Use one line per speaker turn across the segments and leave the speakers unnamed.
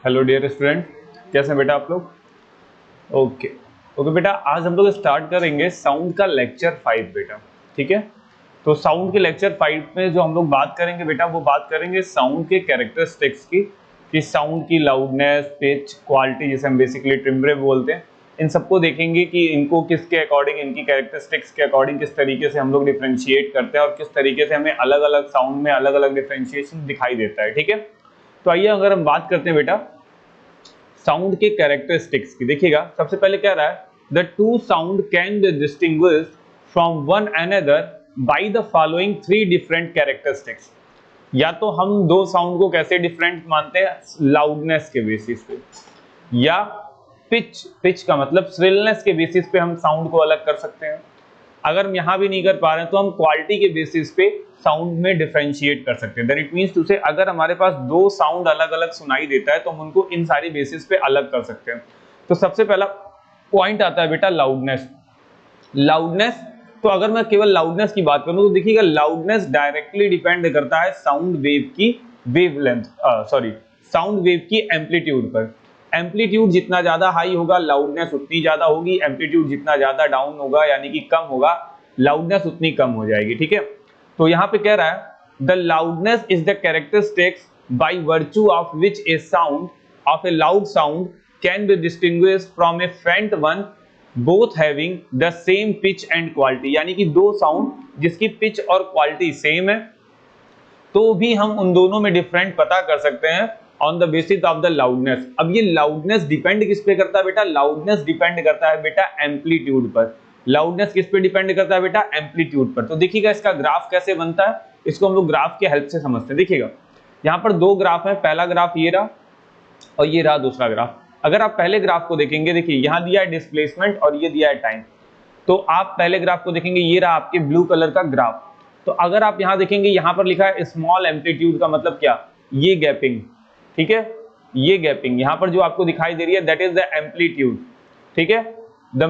Hello dear student, कैसे हैं बेटा आप लोग? ओके ओके बेटा, आज हम लोग स्टार्ट करेंगे साउंड का लेक्चर 5 बेटा। ठीक है, तो साउंड के लेक्चर 5 में जो हम लोग बात करेंगे बेटा, वो बात करेंगे साउंड के कैरेक्टरिस्टिक्स की, कि साउंड की लाउडनेस, पिच, क्वालिटी, जिसे हम बेसिकली टिम्ब्रे बोलते हैं। इन सबको देखेंगे कि इनको किसके अकॉर्डिंग, इनकी कैरेक्टरिस्टिक्स के अकॉर्डिंग किस तरीके से हम लोग डिफ्रेंशिएट करते हैं और किस तरीके से हमें अलग अलग साउंड में अलग अलग डिफ्रेंशिएशन दिखाई देता है। ठीक है, तो आइए अगर हम बात करते हैं बेटा साउंड के कैरेक्टरिस्टिक्स की। देखिएगा, सबसे पहले क्या रहा है, the two sound can be distinguished from one another by the following three different characteristics. या तो हम दो साउंड को कैसे डिफरेंट मानते हैं, लाउडनेस के बेसिस पे, या पिच का मतलब श्रिलनेस के बेसिस पे हम साउंड को अलग कर सकते हैं। अगर हम यहां भी नहीं कर पा रहे हैं तो हम क्वालिटी के बेसिस पे साउंड में डिफरेंशिएट कर सकते हैं। दैट इट मींस टू से अगर हमारे पास दो साउंड अलग अलग सुनाई देता है तो हम उनको इन सारी बेसिस पे अलग कर सकते हैं। तो सबसे पहला पॉइंट आता है बेटा लाउडनेस। लाउडनेस, तो अगर मैं केवल लाउडनेस की बात करूं तो देखिएगा, लाउडनेस डायरेक्टली डिपेंड करता है साउंड वेव की वेवलेंथ, साउंड वेव की एम्पलीट्यूड पर। एम्पलीट्यूड जितना ज्यादा हाई होगा लाउडनेस उतनी ज्यादा होगी, एम्पलीट्यूड जितना ज्यादा डाउन होगा यानी कि कम होगा, लाउडनेस उतनी कम हो जाएगी। ठीक है, तो यहां पे कह रहा है the loudness is the characteristics by virtue of which a sound of a loud sound can be distinguished from a faint one both having the same pitch and quality. यानी कि दो साउंड जिसकी पिच और quality same है तो भी हम उन दोनों में डिफरेंट पता कर सकते हैं on the basis of the loudness. अब ये लाउडनेस डिपेंड किस पे करता है बेटा, लाउडनेस डिपेंड करता है बेटा एम्पलीट्यूड पर। लाउडनेस किस पे डिपेंड करता है बेटा, एम्पलीट्यूड पर। तो देखिएगा इसका ग्राफ कैसे बनता है, इसको हम लोग ग्राफ के हेल्प से समझते हैं। देखिएगा, यहाँ पर दो ग्राफ है, पहला ग्राफ ये रहा और ये रहा दूसरा ग्राफ। अगर आप पहले ग्राफ को देखेंगे, देखिए यहाँ दिया है डिस्प्लेसमेंट और ये दिया है टाइम। तो आप पहले ग्राफ को देखेंगे, ये रहा आपके ब्लू कलर का ग्राफ। तो अगर आप यहाँ देखेंगे, यहाँ पर लिखा है स्मॉल एम्पलीट्यूड का मतलब क्या, ये गैपिंग। ठीक है, ये गैपिंग यहाँ पर जो आपको दिखाई दे रही है दैट इज द एम्पलीट्यूड। ठीक है, the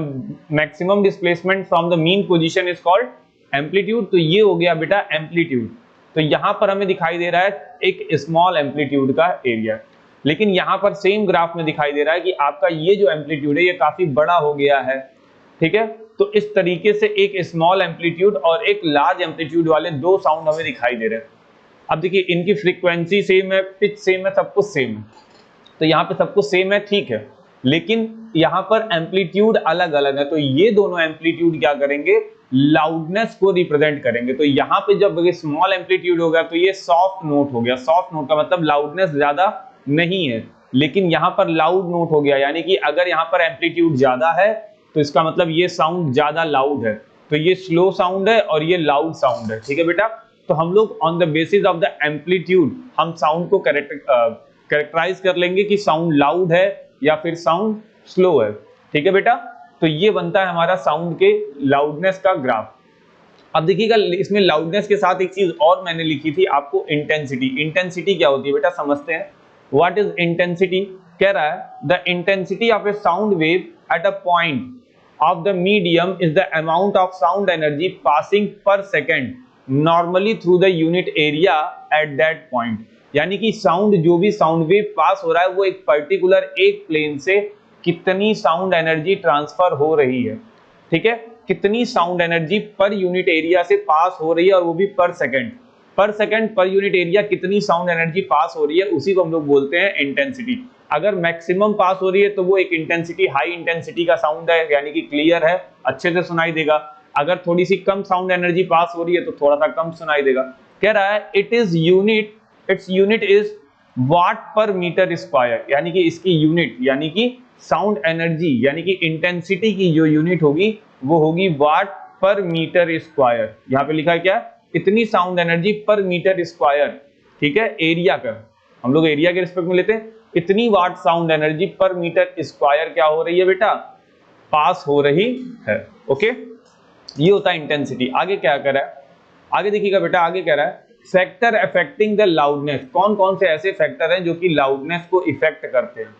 maximum displacement from the mean position is called amplitude. तो ये हो गया बेटा एम्पलीट्यूड। तो यहाँ पर हमें दिखाई दे रहा है एक स्मॉल एम्पलीट्यूड का एरिया, लेकिन यहाँ पर सेम ग्राफ में दिखाई दे रहा है कि आपका ये जो एम्पलीट्यूड है ये काफी बड़ा हो गया है। ठीक है, तो इस तरीके से एक स्मॉल एम्पलीट्यूड और एक लार्ज एम्पलीट्यूड वाले दो साउंड हमें दिखाई दे रहे हैं। अब देखिए, इनकी फ्रीक्वेंसी सेम है, पिच सेम है, सब कुछ सेम है। तो यहाँ पे सब कुछ सेम है, ठीक है, लेकिन यहाँ पर एम्पलीट्यूड अलग अलग है। तो ये दोनों एम्पलीट्यूड क्या करेंगे, लाउडनेस को रिप्रेजेंट करेंगे। तो यहाँ पे जब स्मॉल एम्पलीट्यूड हो गया तो ये सॉफ्ट नोट हो गया। सॉफ्ट नोट का मतलब लाउडनेस ज्यादा नहीं है, लेकिन यहाँ पर लाउड नोट हो गया। यानी कि अगर यहाँ पर एम्पलीट्यूड ज्यादा है तो इसका मतलब ये साउंड ज्यादा लाउड है। तो ये स्लो साउंड है और ये लाउड साउंड है। ठीक है बेटा, तो हम लोग on the basis of the amplitude हम साउंड को कैरेक्टराइज कर लेंगे कि साउंड लाउड है या फिर साउंड स्लो है। ठीक है बेटा, तो ये बनता है हमारा साउंड के लाउडनेस का ग्राफ। अब देखिएगा, इसमें लाउडनेस के साथ एक चीज और मैंने लिखी थी आपको, इंटेंसिटी। इंटेंसिटी क्या होती है बेटा, समझते हैं। What is intensity? कह रहा है the intensity of A sound wave at a point of the medium is the amount of sound energy passing per second normally through the unit area at that point। यानी कि sound, जो भी sound wave पास हो रहा है वो एक particular एक प्लेन से कितनी साउंड एनर्जी ट्रांसफर हो रही है। ठीक है, कितनी sound energy per unit area से पास हो रही है, और वो भी पर सेकंड। पर यूनिट एरिया कितनी साउंड एनर्जी पास हो रही है, उसी को हम लोग बोलते हैं इंटेंसिटी। अगर मैक्सिमम पास हो रही है तो वो एक इंटेंसिटी, हाई इंटेंसिटी का साउंड है, यानी कि क्लियर है, अच्छे से सुनाई देगा। अगर थोड़ी सी कम साउंड एनर्जी पास हो रही है तो थोड़ा सा कम सुनाई देगा। कह रहा है इट्स यूनिट इज वाट पर मीटर स्क्वायर। यानी कि इसकी यूनिट, यानी कि साउंड एनर्जी, यानी कि इंटेंसिटी की जो यूनिट होगी वो होगी वाट पर मीटर स्क्वायर। यहाँ पे लिखा है क्या, इतनी साउंड एनर्जी पर मीटर स्क्वायर। ठीक है, एरिया का हम लोग एरिया के रिस्पेक्ट में लेते हैं। इतनी वाट साउंड एनर्जी पर मीटर स्क्वायर क्या हो रही है बेटा, पास हो रही है। ओके, ये होता है इंटेंसिटी। आगे क्या कर रहा है, आगे देखिएगा बेटा, आगे कह रहा है फैक्टर अफेक्टिंग द लाउडनेस। कौन कौन से ऐसे फैक्टर हैं जो कि लाउडनेस को इफेक्ट करते हैं।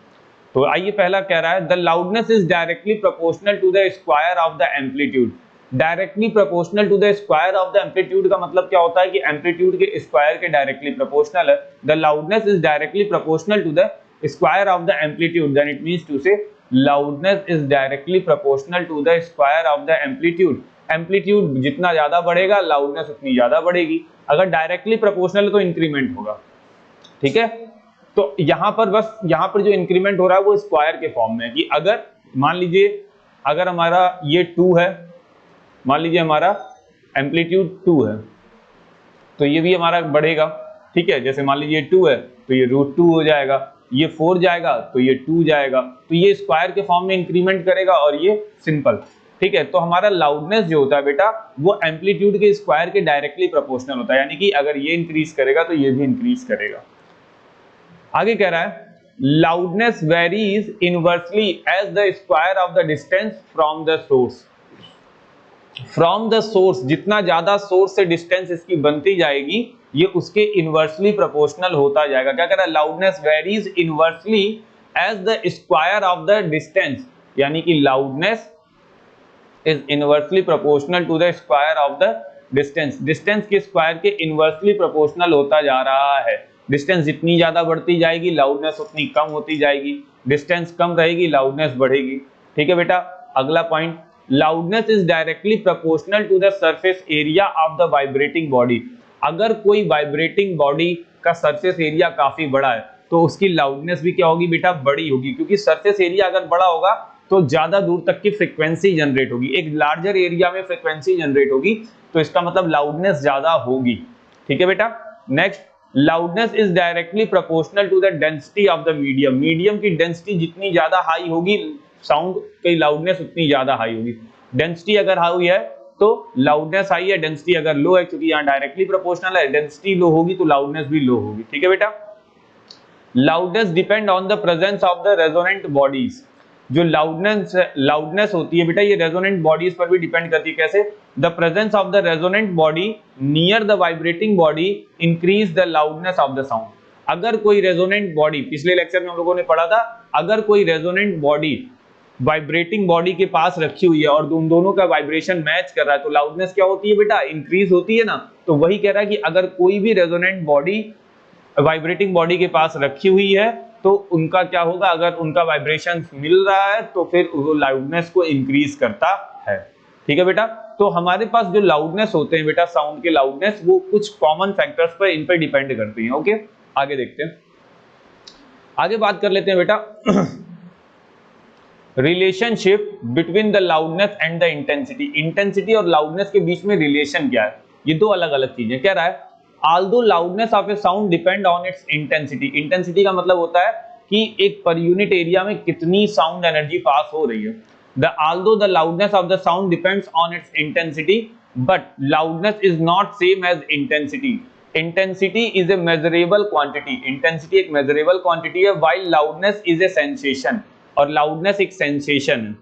तो आइए, पहला कह रहा है the loudness is directly proportional to the square of the amplitude. Directly proportional to the square of the amplitude का मतलब क्या होता है कि एम्पलीट्यूड के स्क्वायर के डायरेक्टली प्रोपोर्शनल है। The loudness is directly proportional to the square of the amplitude, then it means to say loudness is directly proportional to the square of the amplitude. Amplitude जितना ज्यादा बढ़ेगा loudness उतनी ज्यादा बढ़ेगी, अगर directly proportional तो increment होगा, ठीक है। तो यहां पर बस यहां पर जो इंक्रीमेंट हो रहा है वो स्क्वायर के फॉर्म में है कि अगर मान लीजिए अगर हमारा ये 2 है, मान लीजिए हमारा एम्पलीट्यूड 2 है तो ये भी हमारा बढ़ेगा, ठीक है। जैसे मान लीजिए 2 है तो ये √2 हो जाएगा, ये 4 जाएगा तो ये 2 जाएगा, तो ये स्क्वायर के फॉर्म में इंक्रीमेंट करेगा और ये सिंपल, ठीक है। तो हमारा लाउडनेस जो होता है बेटा वो एम्पलीट्यूड के स्क्वायर के डायरेक्टली प्रोपोर्शनल होता है, यानी कि अगर ये इंक्रीज करेगा तो ये भी इंक्रीज करेगा। आगे कह रहा है loudness varies inversely as the square of the distance from the source. From the source, जितना ज्यादा सोर्स से डिस्टेंस इसकी बनती जाएगी ये उसके इनवर्सली प्रोपोर्शनल होता जाएगा। क्या कह रहा है, loudness varies inversely as the square of the distance, यानी कि loudness is inversely proportional to the square of the distance. Distance के स्क्वायर के इनवर्सली प्रोपोर्शनल होता जा रहा है। डिस्टेंस जितनी ज्यादा बढ़ती जाएगी लाउडनेस उतनी कम होती जाएगी, डिस्टेंस कम रहेगी लाउडनेस बढ़ेगी, ठीक है बेटा। अगला point, loudness is directly proportional to the surface area of the vibrating body. अगर कोई वाइब्रेटिंग बॉडी का सरफेस एरिया काफी बड़ा है तो उसकी लाउडनेस भी क्या होगी बेटा, बड़ी होगी, क्योंकि सरफेस एरिया अगर बड़ा होगा तो ज्यादा दूर तक की फ्रीक्वेंसी जनरेट होगी। एक लार्जर एरिया में फ्रीक्वेंसी जनरेट होगी तो इसका मतलब लाउडनेस ज्यादा होगी, ठीक है बेटा। Next, loudness is directly proportional to the density of the medium. Medium की डेंसिटी जितनी ज्यादा हाई होगी साउंड की लाउडनेस उतनी ज्यादा हाई होगी। डेंसिटी अगर हाई है तो लाउडनेस हाई है, डेंसिटी अगर लो है, क्योंकि यहाँ डायरेक्टली प्रोपोर्शनल है, डेंसिटी लो होगी तो लाउडनेस भी लो होगी, ठीक है बेटा। Loudness depend on the presence of the resonant bodies. जो लाउडनेस होती है बेटा ये रेजोनेंट बॉडीज पर भी डिपेंड करती है। कैसे, the presence of the resonant body near the vibrating body increase the loudness of the sound. अगर कोई रेजोनेंट बॉडी, पिछले लेक्चर में हम लोगों ने पढ़ा था, अगर कोई रेजोनेंट बॉडी वाइब्रेटिंग बॉडी के पास रखी हुई है और उन दोनों का वाइब्रेशन मैच कर रहा है तो लाउडनेस क्या होती है बेटा, इंक्रीज होती है ना। तो वही कह रहा है कि अगर कोई भी रेजोनेंट बॉडी वाइब्रेटिंग बॉडी के पास रखी हुई है तो उनका क्या होगा, अगर उनका वाइब्रेशन मिल रहा है तो फिर वो लाउडनेस को इंक्रीज करता है, ठीक है बेटा। तो हमारे पास जो लाउडनेस होते हैं बेटा, साउंड के लाउडनेस, वो कुछ कॉमन फैक्टर्स पर इन पर डिपेंड करती हैं। ओके, आगे देखते हैं, आगे बात कर लेते हैं बेटा relationship between the loudness and the intensity. Intensity और लाउडनेस के बीच में रिलेशन क्या है, ये दो अलग अलग चीजें। कह रहा है although loudness of a sound depend on its intensity। Intensity का मतलब होता है कि एक पर यूनिट एरिया में कितनी साउंड एनर्जी पास हो रही है। although the loudness of the sound depends on its intensity but loudness is not same as intensity। intensity is a measurable quantity। intensity एक measurable quantity है while loudness is a sensation। और loudness एक sensation है,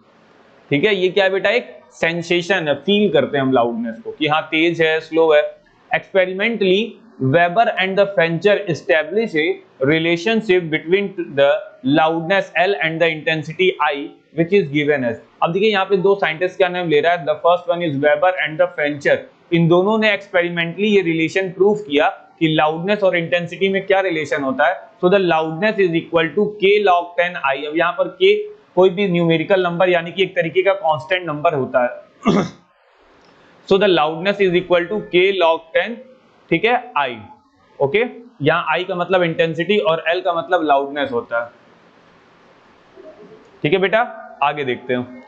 ठीक है। ये क्या है बेटा, एक sensation है, फील करते हैं हम लाउडनेस को कि हाँ तेज है, स्लो है। Experimentally, Weber and the Fencher established a relationship between the loudness L and the intensity I, which is given as। अब देखिए यहाँ पे दो साइंटिस्ट का नाम ले रहा है, the first one is Weber and the Fencher। इन दोनों ने एक्सपेरिमेंटली ये रिलेशन प्रूव किया कि लाउडनेस और इंटेंसिटी में क्या रिलेशन होता है। So the loudness is equal to k log 10 I। अब यहाँ पर k कोई भी न्यूमेरिकल नंबर यानी कि एक तरीके का कांस्टेंट नंबर होता है। So the loudness is equal to k log 10, ठीक है, I। ओके, यहाँ I का मतलब इंटेंसिटी और L का मतलब लाउडनेस होता है, ठीक है बेटा। आगे देखते हैं,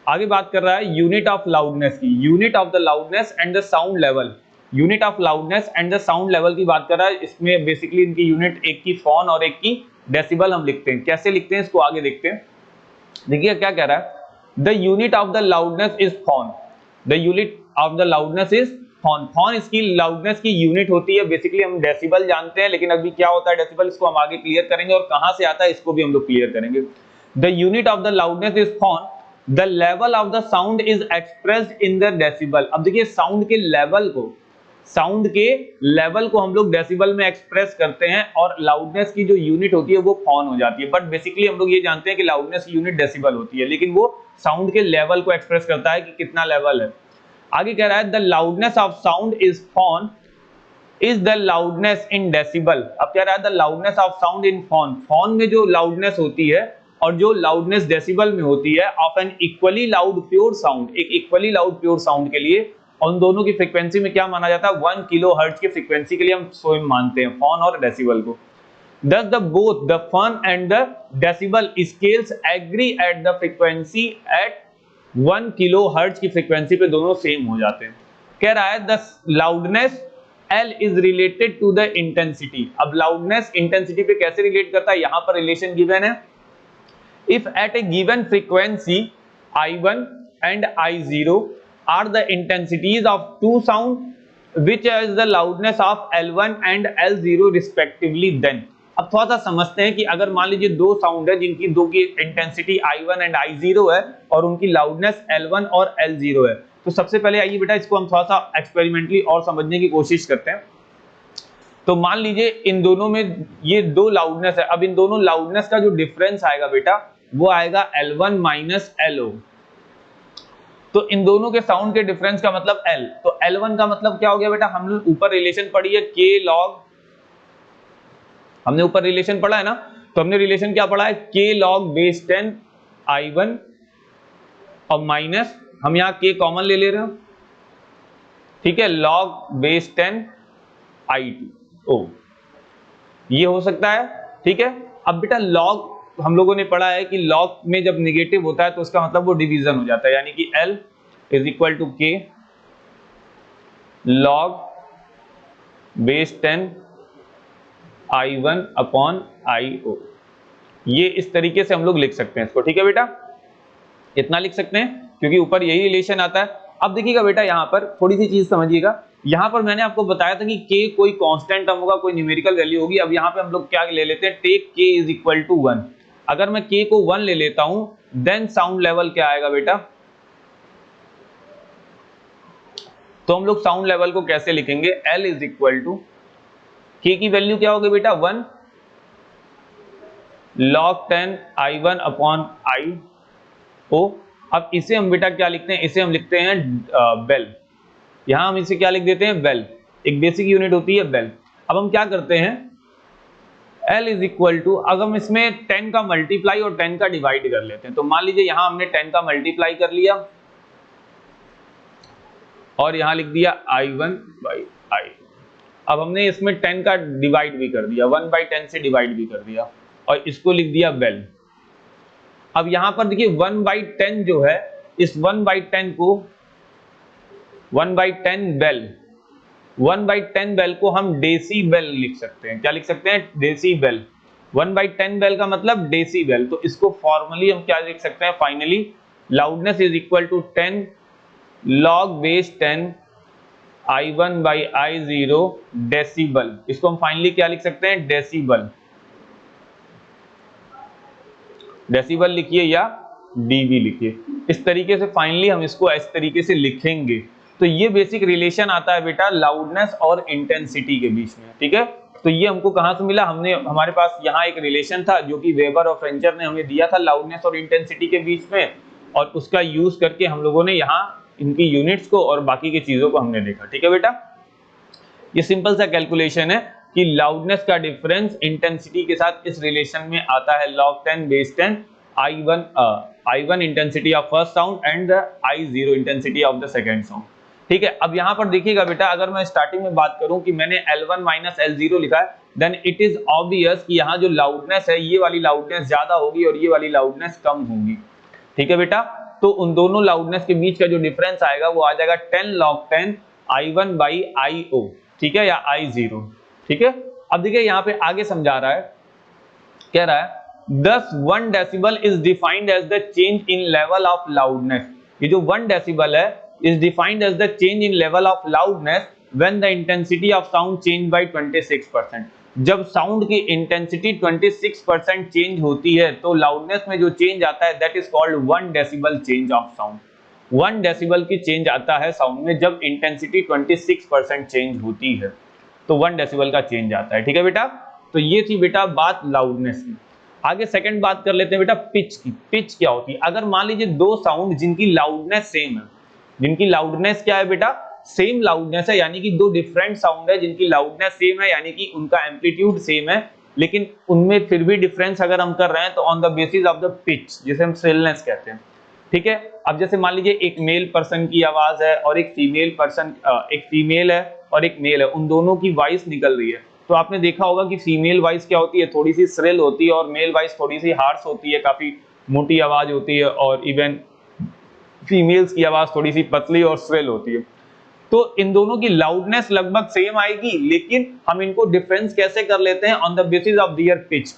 आगे बात कर रहा है यूनिट ऑफ लाउडनेस की। Unit of the loudness and the sound level. Unit of loudness and the sound level की बात कर रहा है। इसमें बेसिकली इनकी यूनिट, एक की फॉन और एक की डेसिबल हम लिखते हैं। कैसे लिखते हैं इसको आगे देखते हैं। देखिए क्या कह रहा है, the unit of the loudness is phon. The unit of the loudness is phon. Phon इसकी लाउडनेस की यूनिट होती है। बेसिकली हम डेसिबल जानते हैं, लेकिन अभी क्या होता है डेसिबल, इसको हम आगे क्लियर करेंगे और कहां से आता है इसको भी हम लोग क्लियर करेंगे। The unit of the loudness is phon. The level of the sound is expressed in the decibel. अब देखिए साउंड के लेवल को हम लोग डेसिबल में एक्सप्रेस करते हैं और लाउडनेस की जो यूनिट होती है वो फॉन हो जाती है। बट बेसिकली हम लोग ये जानते हैं कि लाउडनेस की यूनिट डेसिबल होती है, लेकिन वो साउंड के लेवल को एक्सप्रेस करता है कि कितना लेवल है। आगे कह रहा है the loudness of sound is phon is the loudness in decibel. अब कह रहा है the loudness of sound in phon, phon में जो लाउडनेस होती है और जो लाउडनेस डेसिबल में होती है of N equally loud pure sound, एक इक्वली लाउड प्योर साउंड के लिए उन दोनों की फ्रीक्वेंसी में क्या माना जाता है, 1 किलोहर्ट्ज की फ्रीक्वेंसी के लिए हम स्वयं मानते हैं फोन और डेसिबल को। Thus the both the fun and the decibel scales agree at the frequency at 1 kilohertz की फ्रीक्वेंसी पे दोनों सेम हो जाते हैं। कह रहा है the loudness L is related to the intensity। अब loudness इंटेंसिटी पे कैसे रिलेट करता है, यहां पर रिलेशन गिवन है। If at a given frequency I1 and I0 are the intensities of two sound which is the loudness of L1 and L0 respectively, then अब थोड़ा सा समझते हैं कि अगर मान लीजिए दो साउंड है जिनकी दो की इंटेंसिटी I1 एंड I0 है और उनकी लाउडनेस L1 और L0 है, तो सबसे पहले आइए बेटा इसको हम थोड़ा सा एक्सपेरिमेंटली और समझने की कोशिश करते हैं। तो मान लीजिए इन दोनों में ये दो लाउडनेस है, अब इन दोनों लाउडनेस का जो डिफरेंस आएगा बेटा वो आएगा L1 माइनस LO। तो इन दोनों के साउंड के डिफरेंस का मतलब L, तो L1 का मतलब क्या हो गया बेटा, हम लोग ऊपर रिलेशन पढ़ी है K log, हमने ऊपर रिलेशन पढ़ा है ना, तो हमने रिलेशन क्या पढ़ा है K log base 10 I1 और माइनस हम यहाँ K कॉमन ले ले रहे हो, ठीक है, log base 10 I2 ओ ये हो सकता है, ठीक है। अब बेटा log हम लोगों ने पढ़ा है कि log में जब निगेटिव होता है तो उसका मतलब वो डिवीजन हो जाता है, यानी कि L is equal to K log base 10 I1 upon IO। ये इस तरीके से हम लोग लिख सकते हैं इसको, ठीक है बेटा, इतना लिख सकते हैं क्योंकि ऊपर यही रिलेशन आता है। अब देखिएगा बेटा यहाँ पर थोड़ी सी चीज समझिएगा, यहाँ पर मैंने आपको बताया था कि K कोई कांस्टेंट टर्म होगा, कोई न्यूमेरिकल वैल्यू होगी। अब यहाँ पे हम लोग क्या ले लेते हैं, take K is equal to 1। अगर मैं K को 1 ले लेता हूं देन साउंड लेवल क्या आएगा बेटा, तो हम लोग साउंड लेवल को कैसे लिखेंगे, L is equal to K की वैल्यू क्या होगी बेटा 1 log 10 I1 अपॉन IO। अब इसे हम बेटा क्या लिखते हैं, इसे हम लिखते हैं बेल, यहां हम इसे क्या लिख देते हैं बेल, एक बेसिक यूनिट होती है बेल। अब हम क्या करते हैं L इज इक्वल टू, अगर हम इसमें 10 का मल्टीप्लाई और 10 का डिवाइड कर लेते हैं, तो मान लीजिए यहां हमने 10 का मल्टीप्लाई कर लिया और यहां लिख दिया I1 बाई I। अब हमने इसमें 10 का डिवाइड भी कर दिया, 1 बाई 10 से डिवाइड भी कर दिया और इसको लिख दिया बेल। अब यहां पर देखिए 1 बाई 10 जो है, इस 1 बाई 10 को 1 बाई 10 बेल, 1 बाई 10 बेल को हम डेसीबेल लिख सकते हैं, क्या लिख सकते हैं डेसीबेल। 1 बाई 10 बेल का मतलब डेसीबेल, तो इसको फॉर्मली हम क्या लिख सकते हैं finally, loudness is equal to 10 log base 10 I1 by I0 decibel. इसको हम फाइनली क्या लिख सकते हैं डेसिबल, डेसिबल लिखिए या डीबी लिखिए, इस तरीके से फाइनली हम इसको इस तरीके से लिखेंगे। तो ये बेसिक रिलेशन आता है बेटा लाउडनेस और इंटेंसिटी के बीच में, ठीक है। तो ये हमको कहां से मिला, हमने हमारे पास यहाँ एक रिलेशन था जो कि वेबर और फ्रेंचर ने हमें दिया था लाउडनेस और इंटेंसिटी के बीच में, और उसका यूज करके हम लोगों ने यहाँ इनकी यूनिट्स को और बाकी की चीजों को हमने देखा, ठीक है बेटा। ये सिंपल सा कैलकुलेशन है कि लाउडनेस का डिफरेंस इंटेंसिटी के साथ इस रिलेशन में आता है log 10 base 10 I1 intensity of first sound and I0 intensity of the second sound, ठीक है। अब यहाँ पर देखिएगा बेटा, अगर मैं स्टार्टिंग में बात करूं कि मैंने L1 माइनस L0 लिखा है, देन इट इज ऑब्वियस कि यहाँ जो लाउडनेस है ये वाली लाउडनेस ज्यादा होगी और ये वाली लाउडनेस कम होगी, ठीक है बेटा। तो उन दोनों लाउडनेस के बीच का जो डिफरेंस आएगा वो आ जाएगा 10 log 10 I1 बाई IO, ठीक है, या I0, ठीक है। अब देखिए यहाँ पे आगे समझा रहा है, कह रहा है thus 1 decibel is defined as the change in level of loudness। ये जो 1 decibel है is defined as the change in level of loudness when the intensity of sound change by 26%। जब साउंड की इंटेंसिटी 26% चेंज होती है तो loudness में जो चेंज आता है that is called 1 decibel change of sound. 1 decibel की चेंज आता है साउंड में जब इंटेंसिटी 26% चेंज होती है, तो 1 डेसिबल का चेंज आता है, ठीक है बेटा। तो ये थी बेटा बात लाउडनेस की। आगे सेकंड बात कर लेते हैं बेटा पिच की। पिच क्या होती है, अगर मान लीजिए दो साउंड जिनकी लाउडनेस सेम है, जिनकी लाउडनेस क्या है बेटा सेम लाउडनेस है, यानी कि दो डिफरेंट साउंड है जिनकी लाउडनेस सेम है, यानी कि उनका एम्पलीट्यूड सेम है, लेकिन उनमें फिर भी डिफरेंस अगर हम कर रहे हैं तो on the basis of the pitch, जिसे हम श्रिलनेस कहते हैं। ठीक है, अब जैसे मान लीजिए एक मेल पर्सन की आवाज है और एक फीमेल पर्सन, एक फीमेल है और एक मेल है, उन दोनों की वॉइस निकल रही है, तो आपने देखा होगा कि फीमेल वॉइस क्या होती है, थोड़ी सी श्रिल होती है, और मेल वॉइस थोड़ी सी हार्श होती है, काफी मोटी आवाज होती है, और इवन फीमेल्स की आवाज थोड़ी सी पतली और श्रिल होती है। तो इन दोनों की लाउडनेस लगभग सेम आएगी, लेकिन हम इनको डिफरेंस कैसे कर लेते हैं, on the basis of their pitch.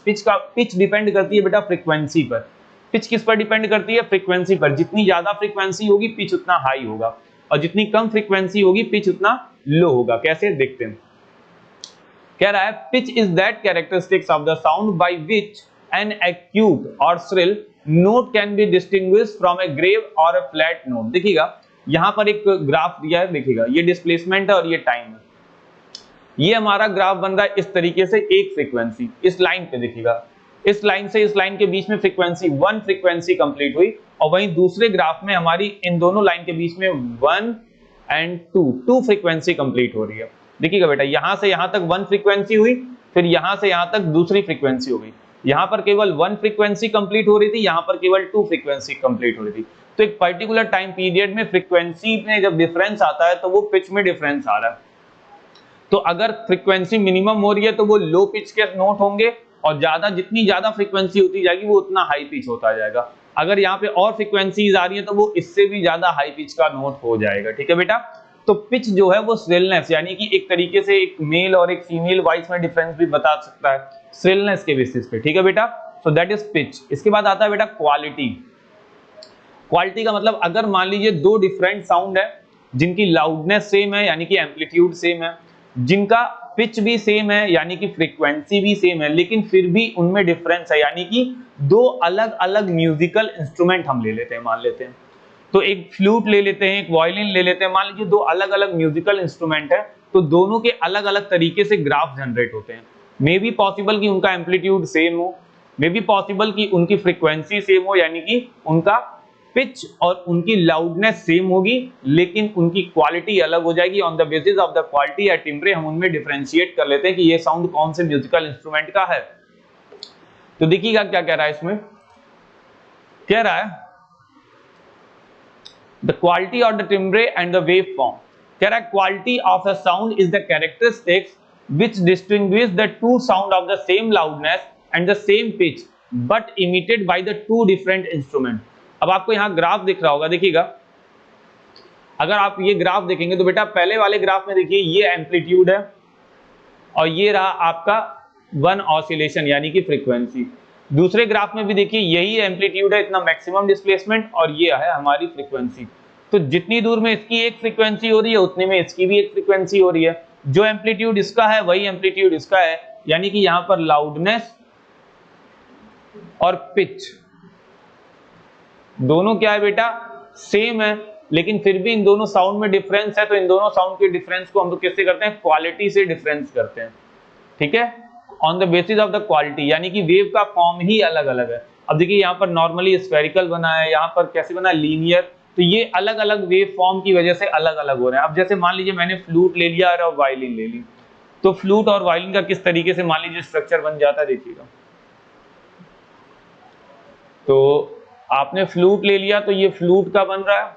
Pitch depend करती है बेटा फ्रीक्वेंसी पर। पिच किस पर डिपेंड करती है? फ्रीक्वेंसी पर। जितनी ज्यादा फ्रीक्वेंसी होगी पिच उतना हाई होगा, और जितनी कम फ्रीक्वेंसी होगी पिच उतना लो होगा। कैसे, देखते हैं। कह रहा है pitch is that characteristics of the sound by which an acute or shrill note can be distinguished from a grave or a flat note. देखिएगा यहां पर एक ग्राफ दिया है, देखिएगा ये डिस्प्लेसमेंट है और ये टाइम है। ये हमारा ग्राफ बन रहा है इस तरीके से, एक फ्रीक्वेंसी इस लाइन पे, देखिएगा इस लाइन से इस लाइन के बीच में फ्रीक्वेंसी 1 फ्रीक्वेंसी कंप्लीट हुई, और वहीं दूसरे ग्राफ में हमारी इन दोनों लाइन के बीच में 1 एंड 2 फ्रीक्वेंसी कंप्लीट हो रही है। देखिएगा बेटा यहां से यहां तक 1 फ्रीक्वेंसी हुई, फिर यहां से यहां तक दूसरी फ्रीक्वेंसी हो गई। यहां पर केवल 1 फ्रीक्वेंसी कंप्लीट हो रही थी, यहां पर केवल 2 फ्रीक्वेंसी कंप्लीट हो रही थी। तो एक पर्टिकुलर टाइम पीरियड में फ्रीक्वेंसी में जब डिफरेंस आता है तो वो पिच में डिफरेंस आ रहा है। तो अगर फ्रीक्वेंसी मिनिमम हो रही है तो वो लो पिच के नोट होंगे, और जितनी ज्यादा फ्रीक्वेंसी होती जाएगी वो उतना हाई पिच होता जाएगा। अगर यहाँ पे और फ्रीक्वेंसीज आ रही है तो वो इससे भी ज्यादा हाई पिच का नोट हो जाएगा। ठीक है बेटा, तो पिच जो है वो श्रिलनेस, यानी कि एक तरीके से एक मेल और एक फीमेल वॉइस में डिफरेंस भी बता सकता है श्रिलनेस के बेसिस पे। ठीक है बेटा, सो दैट इज पिच। इसके बाद आता है बेटा क्वालिटी। क्वालिटी का मतलब अगर मान लीजिए दो डिफरेंट साउंड है जिनकी लाउडनेस सेम है, यानी कि एम्पलीट्यूड सेम है, जिनका पिच भी सेम है यानी कि फ्रीक्वेंसी भी सेम है, लेकिन फिर भी उनमें डिफरेंस है, यानी कि दो अलग अलग म्यूजिकल इंस्ट्रूमेंट हम ले लेते हैं, मान लेते हैं। तो एक फ्लूट ले लेते हैं, एक वायलिन ले लेते हैं, मान लीजिए दो अलग अलग म्यूजिकल इंस्ट्रूमेंट है, तो दोनों के अलग अलग तरीके से ग्राफ जनरेट होते हैं। मे बी पॉसिबल कि उनका एम्पलीट्यूड सेम हो, मे बी पॉसिबल कि उनकी फ्रीक्वेंसी सेम हो, यानी कि उनका पिच और उनकी लाउडनेस सेम होगी, लेकिन उनकी क्वालिटी अलग हो जाएगी। On the basis of the quality या टिम्ब्रे हम उनमें डिफरेंशिएट कर लेते हैं कि ये साउंड कौन से म्यूजिकल इंस्ट्रूमेंट का है। तो देखिएगा क्या कह रहा है इसमें, कह रहा है the quality of the timbre and the wave form. कह रहा है quality of a sound is the characteristics which distinguish the two sound of the same loudness and the same pitch but emitted by the two different instrument। अब आपको यहाँ graph दिख रहा होगा, देखिएगा अगर आप ये ग्राफ देखेंगे तो बेटा पहले वाले ग्राफ में देखिए ये एम्पलीट्यूड है और ये रहा आपका 1 ऑसिलेशन यानी कि फ्रीक्वेंसी। दूसरे ग्राफ में भी देखिए यही एम्पलीट्यूड है, इतना मैक्सिमम डिस्प्लेसमेंट, और ये है हमारी फ्रीक्वेंसी। तो जितनी दूर में इसकी एक फ्रीक्वेंसी हो रही है उतने में इसकी भी एक फ्रीक्वेंसी हो रही है। जो एम्पलीट्यूड इसका है वही एम्पलीट्यूड इसका है, यानी कि यहां पर लाउडनेस और पिच दोनों क्या है बेटा, सेम है, लेकिन फिर भी इन दोनों साउंड में डिफरेंस है। तो इन दोनों साउंड के डिफरेंस को हम लोग किससे करते हैं, क्वालिटी से डिफरेंस करते हैं। ठीक है, on the basis of the quality, यानी कि वेव का फॉर्म ही अलग अलग है। अब देखिए यहाँ पर नॉर्मली स्फेरिकल बना है, यहाँ पर कैसे बना है, लीनियर। तो ये अलग अलग वेव फॉर्म की वजह से अलग अलग हो रहे हैं। अब जैसे मान लीजिए मैंने फ्लूट ले लिया और वायलिन ले ली, तो फ्लूट और वायलिन का किस तरीके से मान लीजिए स्ट्रक्चर बन जाता है, देखिएगा। तो आपने फ्लूट ले लिया तो ये फ्लूट का बन रहा है,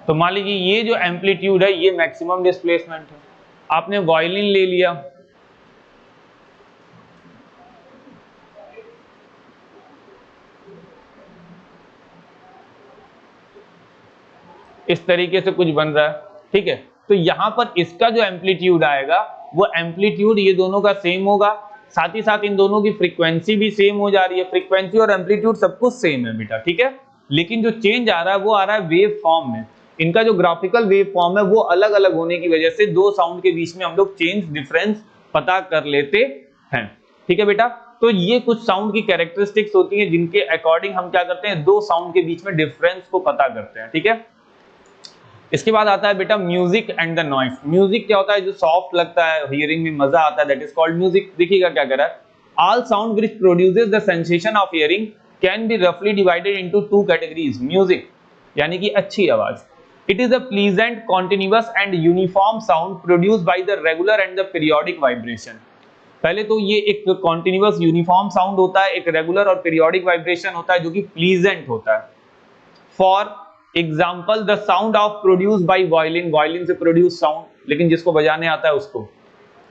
तो मान लीजिए ये जो एम्पलीट्यूड है ये मैक्सिमम डिस्प्लेसमेंट है। आपने वायलिन ले लिया, इस तरीके से कुछ बन रहा है। ठीक है, तो यहां पर इसका जो एम्पलीट्यूड आएगा वो एम्पलीट्यूड ये दोनों का सेम होगा, साथ ही साथ इन दोनों की फ्रीक्वेंसी भी सेम हो जा रही है। फ्रीक्वेंसी और एम्पलीट्यूड सब कुछ सेम है बेटा, ठीक है, लेकिन जो चेंज आ रहा है वो आ रहा है वेव फॉर्म में। इनका जो ग्राफिकल वेव फॉर्म है वो अलग अलग होने की वजह से दो साउंड के बीच में हम लोग चेंज डिफरेंस पता कर लेते हैं। ठीक है बेटा, तो ये कुछ साउंड की कैरेक्टरिस्टिक्स होती हैं जिनके अकॉर्डिंग हम क्या करते हैं, दो साउंड के बीच में डिफरेंस को पता करते हैं। ठीक है, इसके बाद आता है बेटा music and the noise. Music क्या होता है, जो सॉफ्ट लगता है, हियरिंग में मजा आता है, दैट इज कॉल्ड म्यूजिक। देखिएगा क्या कह रहा है, all sound which produces the sensation of hearing can be रफली divided into two categories. Music यानी कि अच्छी आवाज, it is a pleasant continuous and uniform sound produced by the regular and the periodic vibration. पहले तो ये एक continuous uniform sound होता है, एक रेगुलर और पीरियोडिक वाइब्रेशन होता है जो कि प्लीजेंट होता है। For example the sound of produce by violin, violin से प्रोड्यूस साउंड, लेकिन जिसको बजाने आता है उसको।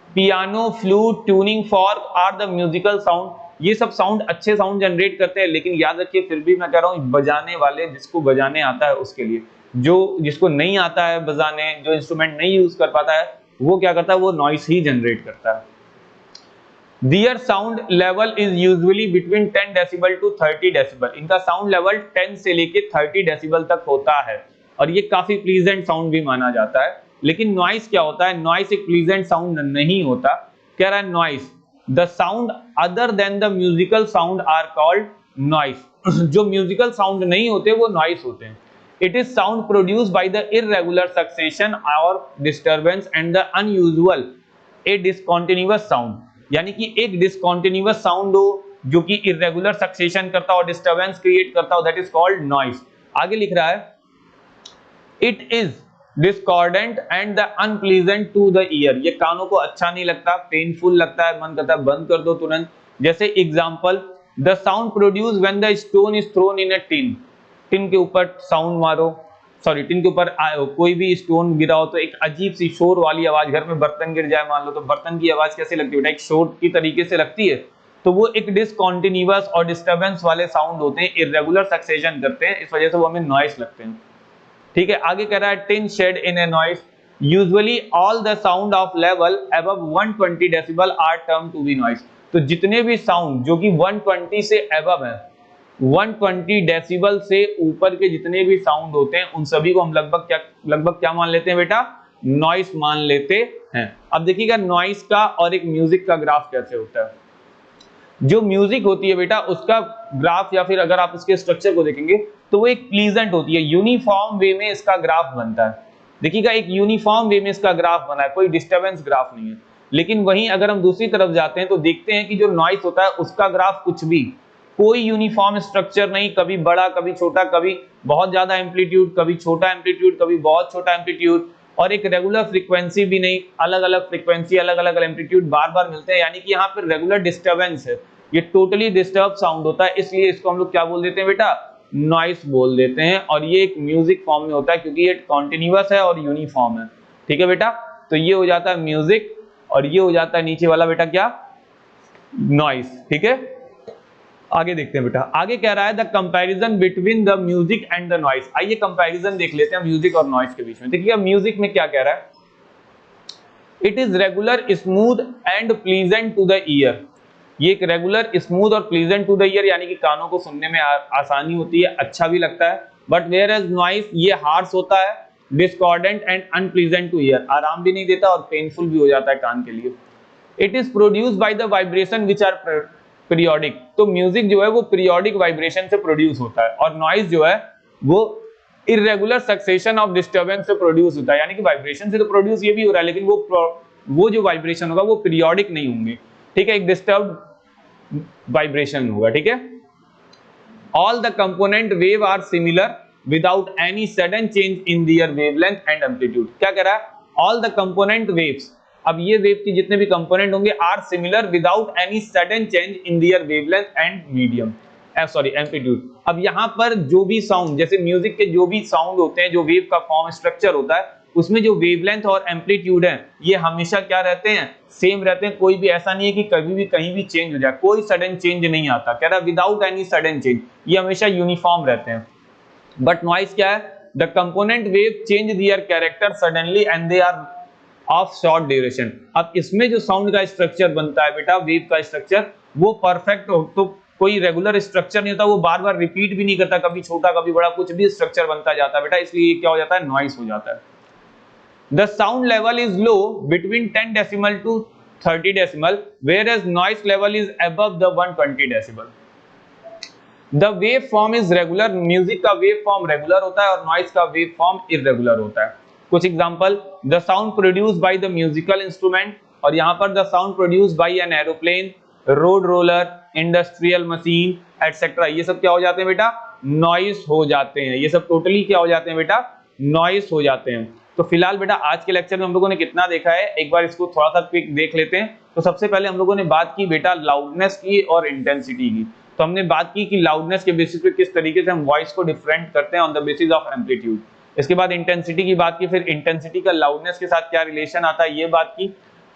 Piano, flute, tuning fork are the musical sound, ये सब साउंड अच्छे साउंड जनरेट करते हैं, लेकिन याद रखिए फिर भी मैं कह रहा हूँ बजाने वाले, जिसको बजाने आता है उसके लिए। जो जिसको नहीं आता है बजाने, जो इंस्ट्रूमेंट नहीं यूज कर पाता है, वो क्या करता है, वो नॉइस ही जनरेट करता है। Their sound level is usually between 10 decibel to 30 decibel. इनका साउंड लेवल 10 से लेके 30 डेसिबल तक होता है और ये काफी प्लीजेंट साउंड भी माना जाता है। लेकिन नॉइस क्या होता है, नॉइस एक प्लीजेंट साउंड नहीं होता। कह रहा है noise the sound other than the musical sound are called noise. जो म्यूजिकल साउंड नहीं होते वो नॉइस होते हैं। It is sound produced by the irregular succession or disturbance and the unusual a discontinuous sound, यानी कि एक डिसकंटिन्यूअस साउंड हो जो कि इररेगुलर सक्सेशन करता हो, डिस्टरबेंस क्रिएट करता हो, दैट इज कॉल्ड नॉइस। आगे लिख रहा है it is discordant and the unpleasant to the ear, ये कानों को अच्छा नहीं लगता, पेनफुल लगता है, मन करता है बंद कर दो तुरंत। जैसे example the sound produce when the stone is thrown in a tin, tin के ऊपर साउंड मारो, सॉरी टिन के ऊपर कोई भी स्टोन गिरा हो तो एक अजीब सी शोर वाली आवाज, घर में बर्तन गिर जाए मान लो तो बर्तन की आवाज कैसे लगती है बेटा, एक शोर की तरीके से लगती है। तो वो एक डिसकंटिन्यूअस और डिस्टरबेंस वाले साउंड होते हैं, इररेगुलर सक्सेशन करते हैं, इस वजह से वो हमें नॉइस लगते हैं। ठीक है, आगे कह रहा है tin shed in a noise usually all the sound of level above 120 decibel are term to be noise. तो जितने भी साउंड जो कि 120 से अबव है, 120 डेसिबल से ऊपर के जितने भी साउंड होते हैं उन सभी को हम लगभग क्या मान लेते हैं बेटा, नॉइस मान लेते हैं। अब देखिएगा नॉइस का और एक म्यूजिक का ग्राफ कैसे होता है। जो म्यूजिक होती है बेटा उसका ग्राफ, या फिर अगर आप इसके स्ट्रक्चर को देखेंगे तो वो एक प्लीजेंट होती है, यूनिफॉर्म वे में इसका ग्राफ बनता है। देखिएगा एक यूनिफॉर्म वे में इसका ग्राफ बना है, कोई डिस्टर्बेंस ग्राफ नहीं है। लेकिन वहीं अगर हम दूसरी तरफ जाते हैं तो देखते हैं कि जो नॉइस होता है उसका ग्राफ कुछ भी, कोई यूनिफॉर्म स्ट्रक्चर नहीं, कभी बड़ा कभी छोटा, कभी बहुत ज्यादा एम्पलीट्यूड, कभी छोटा एम्पलीट्यूड, कभी बहुत छोटा एम्पलीट्यूड, और एक रेगुलर फ्रीक्वेंसी भी नहीं, अलग अलग फ्रीक्वेंसी, अलग अलग एम्पलीट्यूड बार बार मिलते हैं, यानी कि यहाँ पर रेगुलर डिस्टर्बेंस है, ये टोटली डिस्टर्ब साउंड होता है, इसलिए इसको हम लोग क्या बोल देते हैं बेटा, नॉइस बोल देते हैं। और ये एक म्यूजिक फॉर्म में होता है क्योंकि ये कॉन्टिन्यूअस है और यूनिफॉर्म है। ठीक है बेटा, तो ये हो जाता है म्यूजिक और ये हो जाता है नीचे वाला बेटा क्या, नॉइस। ठीक है, आगे देखते हैं बेटा, आगे कह रहा है the comparison between the music and the noise. आइए कंपैरिजन देख लेते हैं म्यूजिक और नॉइस के बीच में। देखिए म्यूजिक में क्या कह रहा है, it is regular smooth and pleasant to the ear. ये एक रेगुलर स्मूथ और प्लीजेंट टू द ईयर, यानी कि कानों को सुनने में आसानी होती है, अच्छा भी लगता है। बट वेयर एज नॉइस ये हार्श होता है, discordant and unpleasant two year, आराम भी नहीं देता और पेनफुल भी हो जाता है कान के लिए। It is produced by the vibration which are periodic. तो म्यूजिक जो है वो पीरियोडिक वाइब्रेशन से प्रोड्यूस होता है और नॉइज जो है वो इररेगुलर सक्सेशन ऑफ डिस्टर्बेंस से प्रोड्यूस होता है, यानी कि वाइब्रेशन से तो प्रोड्यूस ये भी हो रहा है लेकिन वो जो वाइब्रेशन होगा वो पीरियोडिक नहीं होंगे। ठीक है, एक डिस्टर्ब वाइब्रेशन होगा। ठीक है, all the component wave are similar without any sudden change in their wavelength and amplitude. क्या कह रहा है, ऑल द कंपोनेंट वेव्स, अब ये वेव की जितने भी कंपोनेंट होंगे are similar without any sudden change in their wavelength and medium amplitude. अब यहाँ पर जो भी साउंड, जैसे म्यूजिक के जो भी साउंड होते हैं, जो वेव का फॉर्म स्ट्रक्चर होता है, उसमें जो वेवलेंथ और एम्पलीट्यूड है ये हमेशा क्या रहते हैं, सेम रहते हैं। कोई भी ऐसा नहीं है कि कभी भी कहीं भी चेंज हो जाए, कोई सडन चेंज नहीं आता। कह रहा है विदाउट एनी सडन चेंज, ये हमेशा यूनिफॉर्म रहते हैं। बट नॉइस क्या है, the component wave change their character suddenly and they are of short duration. अब इसमें जो साउंड का स्ट्रक्चर बनता है बेटा, वेव का स्ट्रक्चर, वो परफेक्ट हो, तो कोई रेगुलर स्ट्रक्चर नहीं होता, वो बार बार रिपीट भी नहीं करता, कभी छोटा कभी बड़ा कुछ भी स्ट्रक्चर बनता जाता है बेटा, इसलिए क्या हो जाता है, नॉइस हो जाता है। The sound level is low between 10 decimal to 30 decimal, whereas noise level is above the 120 decibel. The wave form is regular. Music का wave form regular होता है और noise का wave form irregular होता है। कुछ example, the sound produced by the musical instrument, और यहाँ पर the sound produced by an aeroplane, road roller, industrial machine etcetera, ये सब क्या हो जाते हैं बेटा, नॉइस हो जाते हैं। ये सब टोटली क्या हो जाते हैं बेटा, नॉइस हो जाते हैं। तो फिलहाल बेटा आज के लेक्चर में हम लोगों ने कितना देखा है, एक बार इसको थोड़ा सा क्विक देख लेते हैं। तो सबसे पहले हम लोगों ने बात की बेटा लाउडनेस की और इंटेंसिटी की। तो हमने बात की कि लाउडनेस के बेसिस पे किस तरीके से हम वॉइस को डिफरेंट करते हैं on the basis of amplitude. इसके बाद इंटेंसिटी की बात की, फिर इंटेंसिटी का लाउडनेस के साथ क्या रिलेशन आता है ये बात की।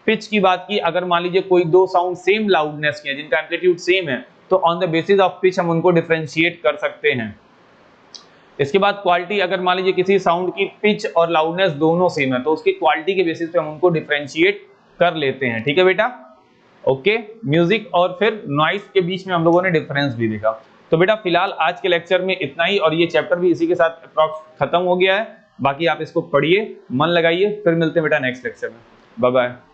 पिच की बात की, अगर मान लीजिए कोई दो साउंड सेम लाउडनेस के हैं जिनका एम्पलीट्यूड सेम है, तो on the basis of pitch हम उनको डिफरेंशिएट कर सकते हैं। इसके बाद क्वालिटी, अगर मान लीजिए किसी साउंड की पिच और लाउडनेस दोनों सेम है, तो उसकी क्वालिटी के बेसिस पे हम उनको डिफरेंशिएट कर लेते हैं। ठीक है बेटा, ओके। म्यूजिक और फिर नॉइस के बीच में हम लोगों ने डिफरेंस भी देखा। तो बेटा फिलहाल आज के लेक्चर में इतना ही, और ये चैप्टर भी इसी के साथ अप्रॉक्स खत्म हो गया है। बाकी आप इसको पढ़िए, मन लगाइए, फिर मिलते हैं बेटा नेक्स्ट लेक्चर में। Bye bye.